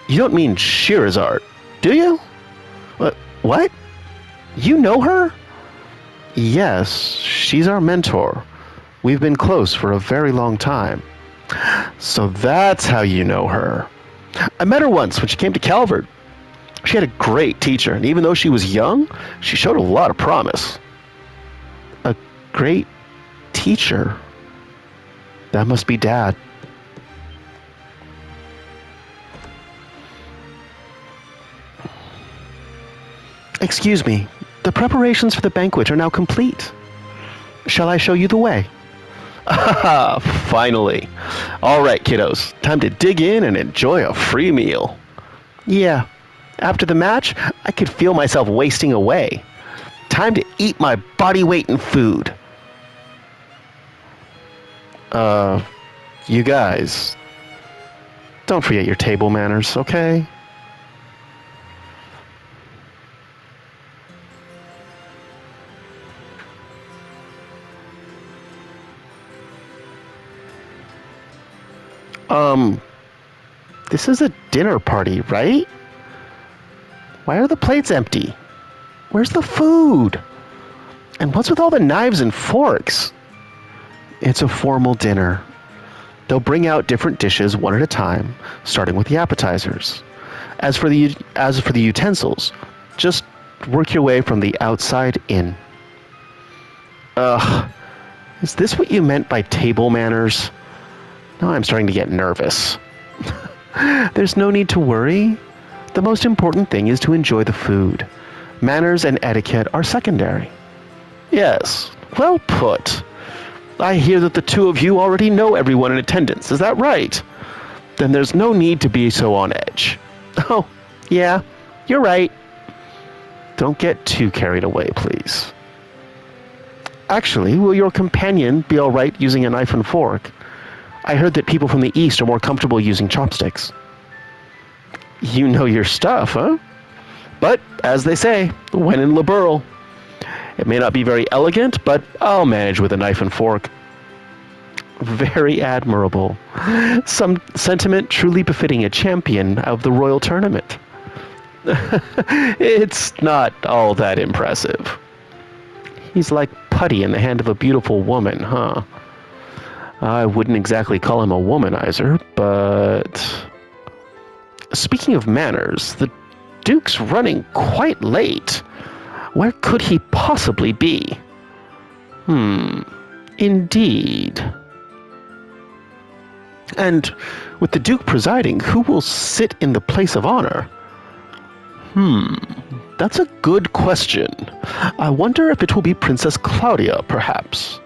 [SPEAKER 1] you don't mean Shirazart, do you? What? You know her? Yes, she's our mentor. We've been close for a very long time. So that's how you know her. I met her once when she came to Calvert. She had a great teacher, and even though she was young, she showed a lot of promise. A great teacher? That must be Dad. Excuse me, the preparations for the banquet are now complete. Shall I show you the way? Ah, finally. All right, kiddos, time to dig in and enjoy a free meal. Yeah, after the match, I could feel myself wasting away. Time to eat my body weight in food. You guys, don't forget your table manners, okay? This is a dinner party, right? Why are the plates empty? Where's the food? And what's with all the knives and forks? It's a formal dinner. They'll bring out different dishes one at a time, starting with the appetizers. As for the utensils, just work your way from the outside in. Is this what you meant by table manners? Now I'm starting to get nervous. There's no need to worry. The most important thing is to enjoy the food. Manners and etiquette are secondary. Yes, well put. I hear that the two of you already know everyone in attendance, is that right? Then there's no need to be so on edge. Oh, yeah, you're right. Don't get too carried away, please. Actually, will your companion be all right using a knife and fork? I heard that people from the East are more comfortable using chopsticks. You know your stuff, huh? But, as they say, when in liberal. It may not be very elegant, but I'll manage with a knife and fork. Very admirable. Some sentiment truly befitting a champion of the royal tournament. It's not all that impressive. He's like putty in the hand of a beautiful woman, huh? I wouldn't exactly call him a womanizer, but... Speaking of manners, the Duke's running quite late. Where could he possibly be? Indeed. And with the Duke presiding, who will sit in the place of honor? That's a good question. I wonder if it will be Princess Claudia, perhaps.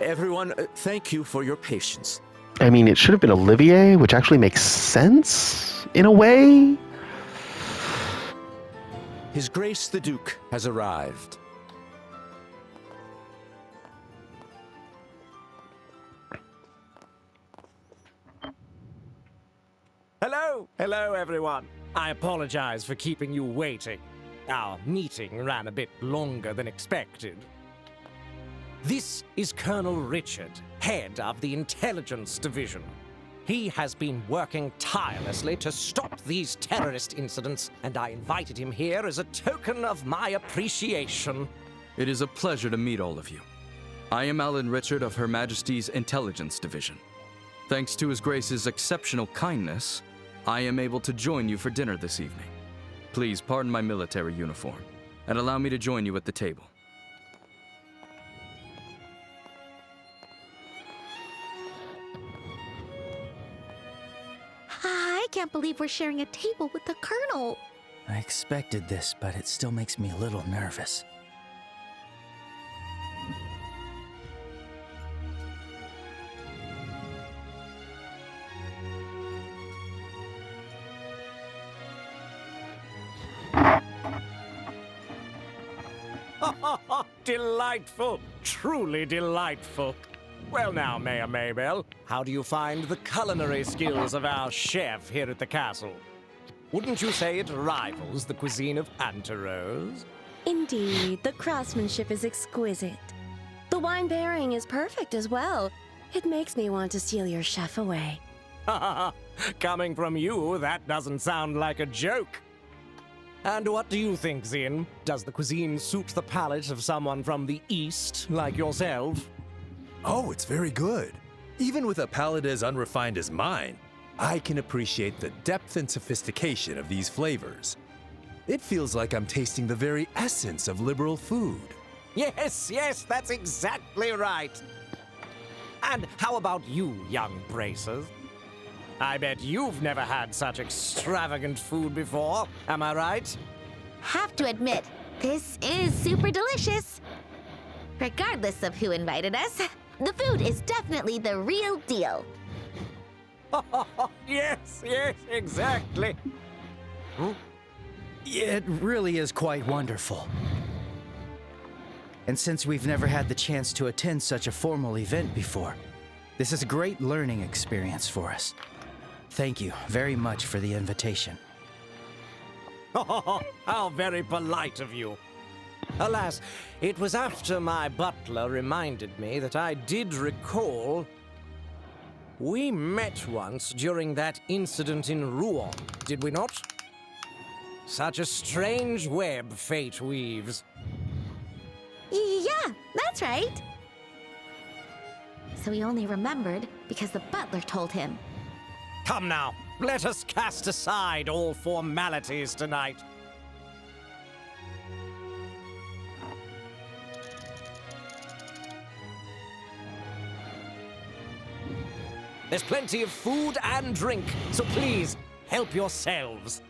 [SPEAKER 4] Everyone, thank you for your patience.
[SPEAKER 1] I mean, it should have been Olivier, which actually makes sense, in a way.
[SPEAKER 4] His Grace the Duke has arrived.
[SPEAKER 13] Hello, everyone. I apologize for keeping you waiting. Our meeting ran a bit longer than expected. This is Colonel Richard, head of the Intelligence Division. He has been working tirelessly to stop these terrorist incidents, and I invited him here as a token of my appreciation.
[SPEAKER 14] It is a pleasure to meet all of you. I am Alan Richard of Her Majesty's Intelligence Division. Thanks to His Grace's exceptional kindness, I am able to join you for dinner this evening. Please pardon my military uniform, and allow me to join you at the table.
[SPEAKER 2] I can't believe we're sharing a table with the Colonel.
[SPEAKER 5] I expected this, but it still makes me a little nervous.
[SPEAKER 13] Delightful. Truly delightful. Well now, Mayor Maybell, how do you find the culinary skills of our chef here at the castle? Wouldn't you say it rivals the cuisine of Anterose?
[SPEAKER 10] Indeed, the craftsmanship is exquisite. The wine pairing is perfect as well. It makes me want to steal your chef away.
[SPEAKER 13] Coming from you, that doesn't sound like a joke. And what do you think, Zin? Does the cuisine suit the palate of someone from the East, like yourself?
[SPEAKER 6] Oh, it's very good. Even with a palate as unrefined as mine, I can appreciate the depth and sophistication of these flavors. It feels like I'm tasting the very essence of liberal food.
[SPEAKER 13] Yes, that's exactly right. And how about you, young bracers? I bet you've never had such extravagant food before, am I right?
[SPEAKER 2] Have to admit, this is super delicious. Regardless of who invited us, the food is definitely the real deal.
[SPEAKER 13] Yes, exactly.
[SPEAKER 5] It really is quite wonderful. And since we've never had the chance to attend such a formal event before, this is a great learning experience for us. Thank you very much for the invitation.
[SPEAKER 13] How very polite of you. Alas, it was after my butler reminded me that I did recall we met once during that incident in Rouen, did we not? Such a strange web fate weaves.
[SPEAKER 2] Yeah, that's right. So he only remembered because the butler told him.
[SPEAKER 13] Come now, let us cast aside all formalities tonight. There's plenty of food and drink, so please, help yourselves.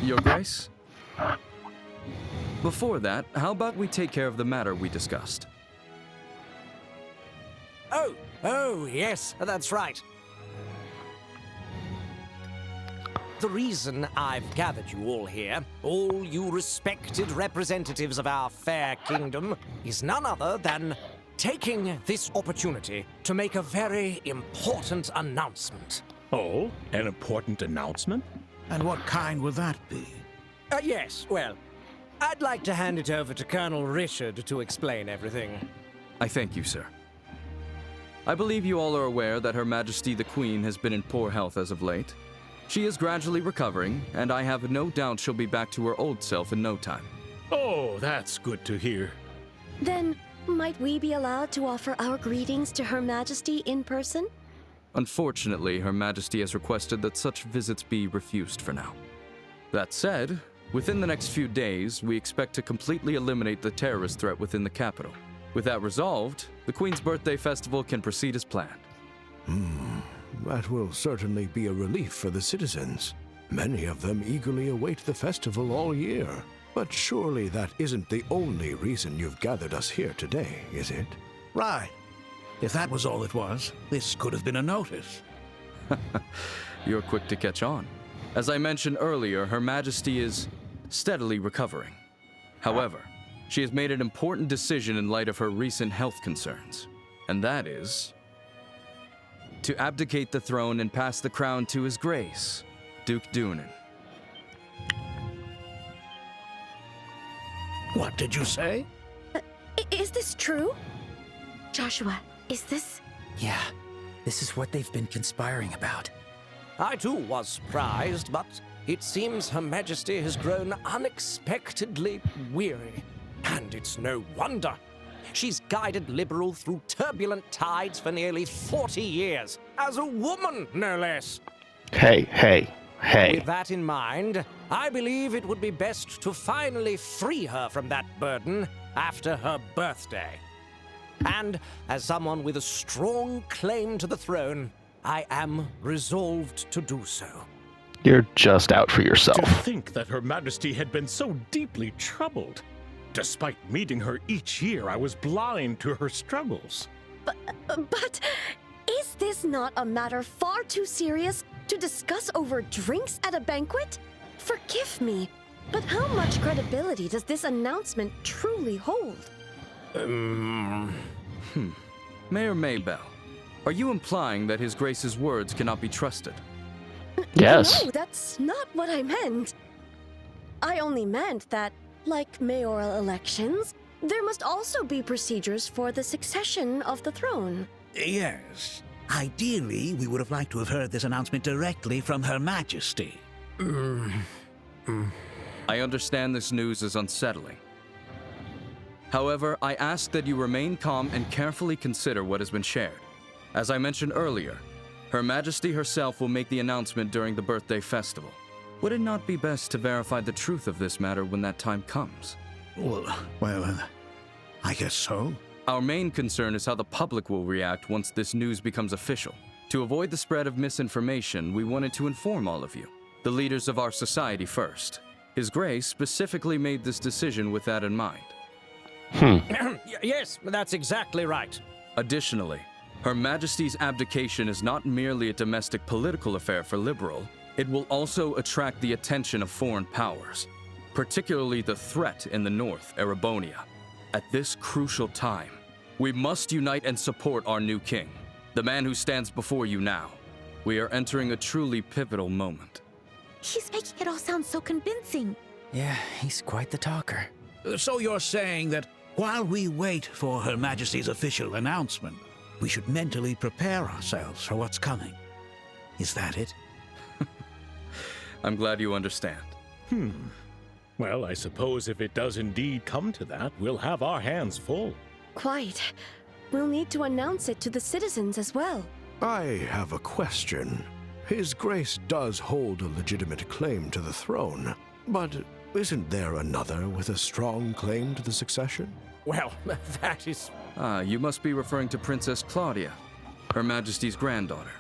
[SPEAKER 14] Your Grace? Before that, how about we take care of the matter we discussed?
[SPEAKER 13] Oh, yes, that's right. The reason I've gathered you all here, all you respected representatives of our fair kingdom, is none other than taking this opportunity to make a very important announcement.
[SPEAKER 9] Oh, an important announcement?
[SPEAKER 11] And what kind will that be?
[SPEAKER 13] Yes, well, I'd like to hand it over to Colonel Richard to explain everything.
[SPEAKER 14] I thank you, sir. I believe you all are aware that Her Majesty the Queen has been in poor health as of late. She is gradually recovering, and I have no doubt she'll be back to her old self in no time.
[SPEAKER 9] Oh, that's good to hear.
[SPEAKER 10] Then, might we be allowed to offer our greetings to Her Majesty in person?
[SPEAKER 14] Unfortunately, Her Majesty has requested that such visits be refused for now. That said, within the next few days, we expect to completely eliminate the terrorist threat within the capital. With that resolved, the Queen's birthday festival can proceed as planned.
[SPEAKER 3] That will certainly be a relief for the citizens. Many of them eagerly await the festival all year. But surely that isn't the only reason you've gathered us here today, is it?
[SPEAKER 11] Right. If that was all it was, this could have been a notice.
[SPEAKER 14] You're quick to catch on. As I mentioned earlier, Her Majesty is steadily recovering. However, she has made an important decision in light of her recent health concerns, and that is to abdicate the throne and pass the crown to His Grace, Duke Dunan.
[SPEAKER 11] What did you say?
[SPEAKER 10] Is this true? Joshua, is this...
[SPEAKER 5] Yeah, this is what they've been conspiring about.
[SPEAKER 13] I too was surprised, but it seems Her Majesty has grown unexpectedly weary. And it's no wonder. She's guided Liberal through turbulent tides for nearly 40 years. As a woman, no less.
[SPEAKER 1] Hey.
[SPEAKER 13] With that in mind, I believe it would be best to finally free her from that burden after her birthday. And as someone with a strong claim to the throne, I am resolved to do so.
[SPEAKER 1] You're just out for yourself.
[SPEAKER 9] To think that Her Majesty had been so deeply troubled. Despite meeting her each year, I was blind to her struggles.
[SPEAKER 10] But is this not a matter far too serious to discuss over drinks at a banquet? Forgive me, But how much credibility does this announcement truly hold?
[SPEAKER 14] Mayor Maybell, are you implying that His Grace's words cannot be trusted?
[SPEAKER 1] Yes.
[SPEAKER 10] No, that's not what I meant. I only meant that, like mayoral elections, there must also be procedures for the succession of the throne.
[SPEAKER 11] Yes. Ideally, we would have liked to have heard this announcement directly from Her Majesty.
[SPEAKER 14] I understand this news is unsettling. However, I ask that you remain calm and carefully consider what has been shared. As I mentioned earlier, Her Majesty herself will make the announcement during the birthday festival. Would it not be best to verify the truth of this matter when that time comes?
[SPEAKER 11] Well, I guess so.
[SPEAKER 14] Our main concern is how the public will react once this news becomes official. To avoid the spread of misinformation, we wanted to inform all of you, the leaders of our society first. His Grace specifically made this decision with that in mind.
[SPEAKER 13] Yes, that's exactly right.
[SPEAKER 14] Additionally, Her Majesty's abdication is not merely a domestic political affair for Liberal, it will also attract the attention of foreign powers, particularly the threat in the north, Erebonia. At this crucial time, we must unite and support our new king, the man who stands before you now. We are entering a truly pivotal moment.
[SPEAKER 2] He's making it all sound so convincing.
[SPEAKER 5] Yeah, he's quite the talker.
[SPEAKER 11] So you're saying that while we wait for Her Majesty's official announcement, we should mentally prepare ourselves for what's coming. Is that it?
[SPEAKER 14] I'm glad you understand.
[SPEAKER 9] Well, I suppose if it does indeed come to that, we'll have our hands full.
[SPEAKER 10] Quite. We'll need to announce it to the citizens as well.
[SPEAKER 3] I have a question. His Grace does hold a legitimate claim to the throne, but isn't there another with a strong claim to the succession?
[SPEAKER 13] Well, that is...
[SPEAKER 14] You must be referring to Princess Claudia, Her Majesty's granddaughter.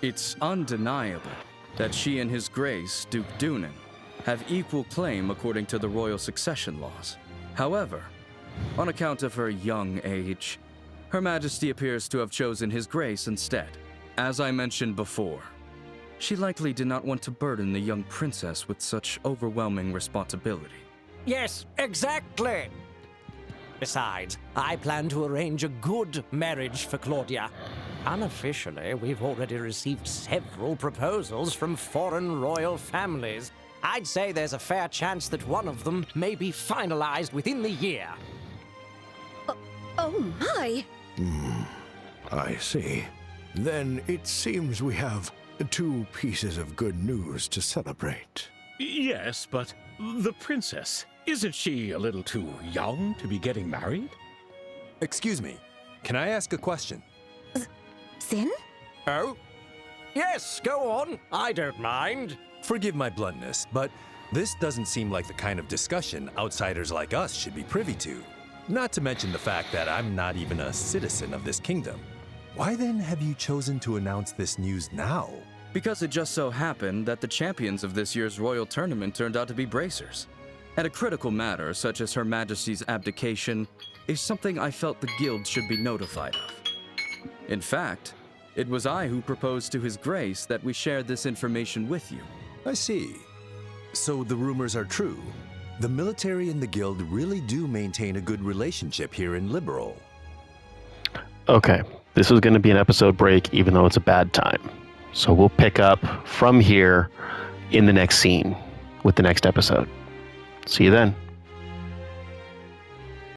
[SPEAKER 14] It's undeniable that she and His Grace, Duke Dunan, have equal claim according to the royal succession laws. However, on account of her young age, Her Majesty appears to have chosen His Grace instead. As I mentioned before, she likely did not want to burden the young princess with such overwhelming responsibility.
[SPEAKER 13] Yes, exactly. Besides, I plan to arrange a good marriage for Claudia. Unofficially, we've already received several proposals from foreign royal families. I'd say there's a fair chance that one of them may be finalized within the year.
[SPEAKER 10] Oh my!
[SPEAKER 3] I see. Then it seems we have 2 pieces of good news to celebrate.
[SPEAKER 9] Yes, but the princess, isn't she a little too young to be getting married?
[SPEAKER 6] Excuse me, can I ask a question?
[SPEAKER 2] Sin?
[SPEAKER 13] Oh? Yes, go on. I don't mind.
[SPEAKER 6] Forgive my bluntness, but this doesn't seem like the kind of discussion outsiders like us should be privy to. Not to mention the fact that I'm not even a citizen of this kingdom. Why then have you chosen to announce this news now?
[SPEAKER 14] Because it just so happened that the champions of this year's royal tournament turned out to be bracers. And a critical matter, such as Her Majesty's abdication, is something I felt the guild should be notified of. In fact, it was I who proposed to His Grace that we share this information with you.
[SPEAKER 6] I see. So the rumors are true. The military and the guild really do maintain a good relationship here in Liberal.
[SPEAKER 1] Okay, this is going to be an episode break, even though it's a bad time. So we'll pick up from here in the next scene with the next episode. See you then.